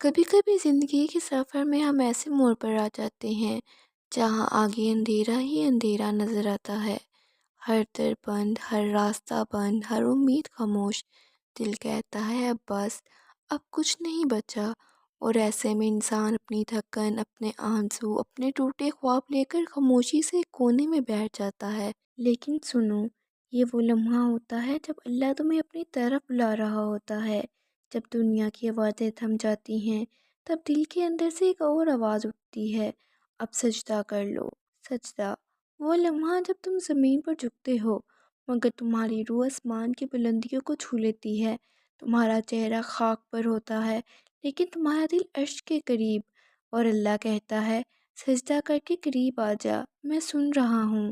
کبھی کبھی زندگی کے سفر میں ہم ایسے موڑ پر آ جاتے ہیں جہاں آگے اندھیرا ہی اندھیرا نظر آتا ہے۔ ہر در بند، ہر راستہ بند، ہر امید خاموش۔ دل کہتا ہے اب کچھ نہیں بچا، اور ایسے میں انسان اپنی تھکن، اپنے آنسو، اپنے ٹوٹے خواب لے کر خاموشی سے کونے میں بیٹھ جاتا ہے۔ لیکن سنو، یہ وہ لمحہ ہوتا ہے جب اللہ تمہیں اپنی طرف بلا رہا ہوتا ہے۔ جب دنیا کی آوازیں تھم جاتی ہیں، تب دل کے اندر سے ایک اور آواز اٹھتی ہے، اب سجدہ کر لو۔ سجدہ، وہ لمحہ جب تم زمین پر جھکتے ہو مگر تمہاری روح آسمان کی بلندیوں کو چھو لیتی ہے۔ تمہارا چہرہ خاک پر ہوتا ہے لیکن تمہارا دل عرش کے قریب، اور اللہ کہتا ہے سجدہ کر کے قریب آ جا، میں سن رہا ہوں۔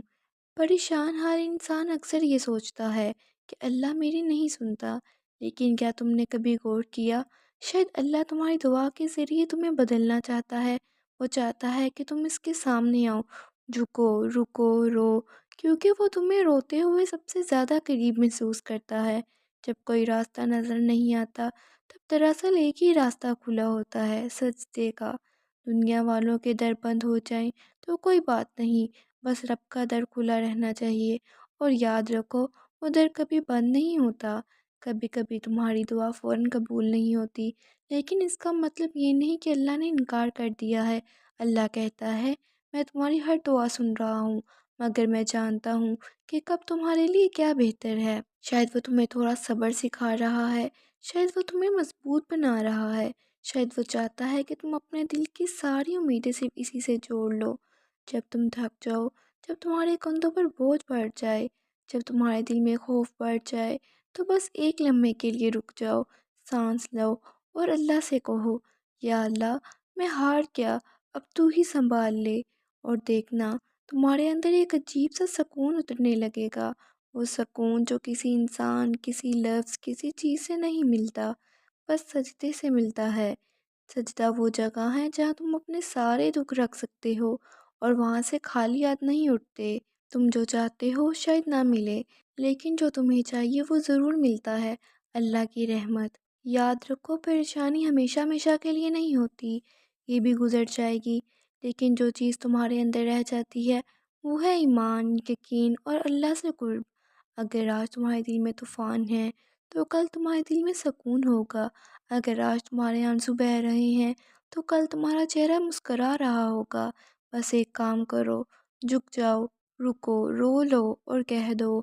پریشان حال انسان اکثر یہ سوچتا ہے کہ اللہ میری نہیں سنتا، لیکن کیا تم نے کبھی غور کیا، شاید اللہ تمہاری دعا کے ذریعے تمہیں بدلنا چاہتا ہے۔ وہ چاہتا ہے کہ تم اس کے سامنے آؤ، جھکو، رکو، رو، کیونکہ وہ تمہیں روتے ہوئے سب سے زیادہ قریب محسوس کرتا ہے۔ جب کوئی راستہ نظر نہیں آتا، تب دراصل ایک ہی راستہ کھلا ہوتا ہے، سجدے کا۔ دنیا والوں کے در بند ہو جائیں تو کوئی بات نہیں، بس رب کا در کھلا رہنا چاہیے، اور یاد رکھو وہ در کبھی بند نہیں ہوتا۔ کبھی کبھی تمہاری دعا فوراً قبول نہیں ہوتی، لیکن اس کا مطلب یہ نہیں کہ اللہ نے انکار کر دیا ہے۔ اللہ کہتا ہے میں تمہاری ہر دعا سن رہا ہوں، مگر میں جانتا ہوں کہ کب تمہارے لیے کیا بہتر ہے۔ شاید وہ تمہیں تھوڑا صبر سکھا رہا ہے، شاید وہ تمہیں مضبوط بنا رہا ہے، شاید وہ چاہتا ہے کہ تم اپنے دل کی ساری امیدیں صرف اسی سے جوڑ لو۔ جب تم تھک جاؤ، جب تمہارے کندھوں پر بوجھ بڑھ جائے، جب تمہارے دل میں خوف بڑھ جائے، تو بس ایک لمحے کے لیے رک جاؤ، سانس لو، اور اللہ سے کہو یا اللہ میں ہار گیا، اب تو ہی سنبھال لے۔ اور دیکھنا تمہارے اندر ایک عجیب سا سکون اترنے لگے گا، وہ سکون جو کسی انسان، کسی لفظ، کسی چیز سے نہیں ملتا، بس سجدے سے ملتا ہے۔ سجدہ وہ جگہ ہے جہاں تم اپنے سارے دکھ رکھ سکتے ہو، اور وہاں سے خالی ہاتھ نہیں اٹھتے۔ تم جو چاہتے ہو شاید نہ ملے، لیکن جو تمہیں چاہیے وہ ضرور ملتا ہے، اللہ کی رحمت۔ یاد رکھو پریشانی ہمیشہ ہمیشہ کے لیے نہیں ہوتی، یہ بھی گزر جائے گی، لیکن جو چیز تمہارے اندر رہ جاتی ہے وہ ہے ایمان، یقین اور اللہ سے قرب۔ اگر آج تمہارے دل میں طوفان ہے تو کل تمہارے دل میں سکون ہوگا، اگر آج تمہارے آنسو بہہ رہے ہیں تو کل تمہارا چہرہ مسکرا رہا ہوگا۔ بس ایک کام کرو، جھک جاؤ، رکو، رو لو اور کہہ دو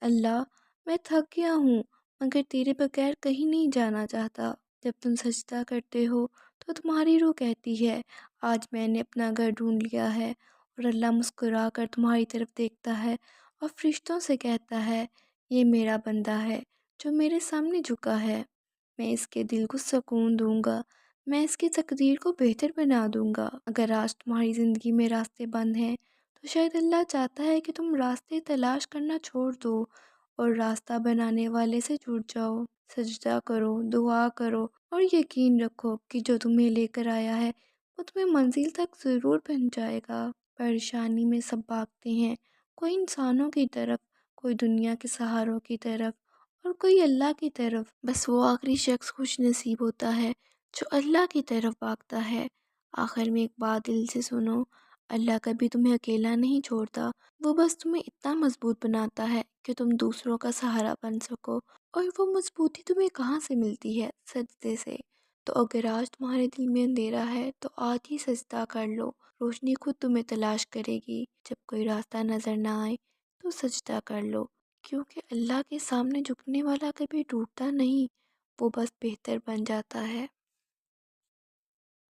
اللہ میں تھک گیا ہوں مگر تیرے بغیر کہیں نہیں جانا چاہتا۔ جب تم سجدہ کرتے ہو تو تمہاری روح کہتی ہے آج میں نے اپنا گھر ڈھونڈ لیا ہے، اور اللہ مسکرا کر تمہاری طرف دیکھتا ہے اور فرشتوں سے کہتا ہے یہ میرا بندہ ہے جو میرے سامنے جھکا ہے، میں اس کے دل کو سکون دوں گا، میں اس کی تقدیر کو بہتر بنا دوں گا۔ اگر آج تمہاری زندگی میں راستے بند ہیں تو شاید اللہ چاہتا ہے کہ تم راستے تلاش کرنا چھوڑ دو اور راستہ بنانے والے سے جڑ جاؤ۔ سجدہ کرو، دعا کرو، اور یقین رکھو کہ جو تمہیں لے کر آیا ہے وہ تمہیں منزل تک ضرور پہنچائے گا۔ پریشانی میں سب بھاگتے ہیں، کوئی انسانوں کی طرف، کوئی دنیا کے سہاروں کی طرف، اور کوئی اللہ کی طرف۔ بس وہ آخری شخص خوش نصیب ہوتا ہے جو اللہ کی طرف بھاگتا ہے۔ آخر میں ایک بات دل سے سنو، اللہ کبھی تمہیں اکیلا نہیں چھوڑتا، وہ بس تمہیں اتنا مضبوط بناتا ہے کہ تم دوسروں کا سہارا بن سکو، اور وہ مضبوطی تمہیں کہاں سے ملتی ہے؟ سجدے سے۔ تو اگر آج تمہارے دل میں اندھیرا ہے تو آج ہی سجدہ کر لو، روشنی خود تمہیں تلاش کرے گی۔ جب کوئی راستہ نظر نہ آئے تو سجدہ کر لو، کیونکہ اللہ کے سامنے جھکنے والا کبھی ٹوٹتا نہیں، وہ بس بہتر بن جاتا ہے۔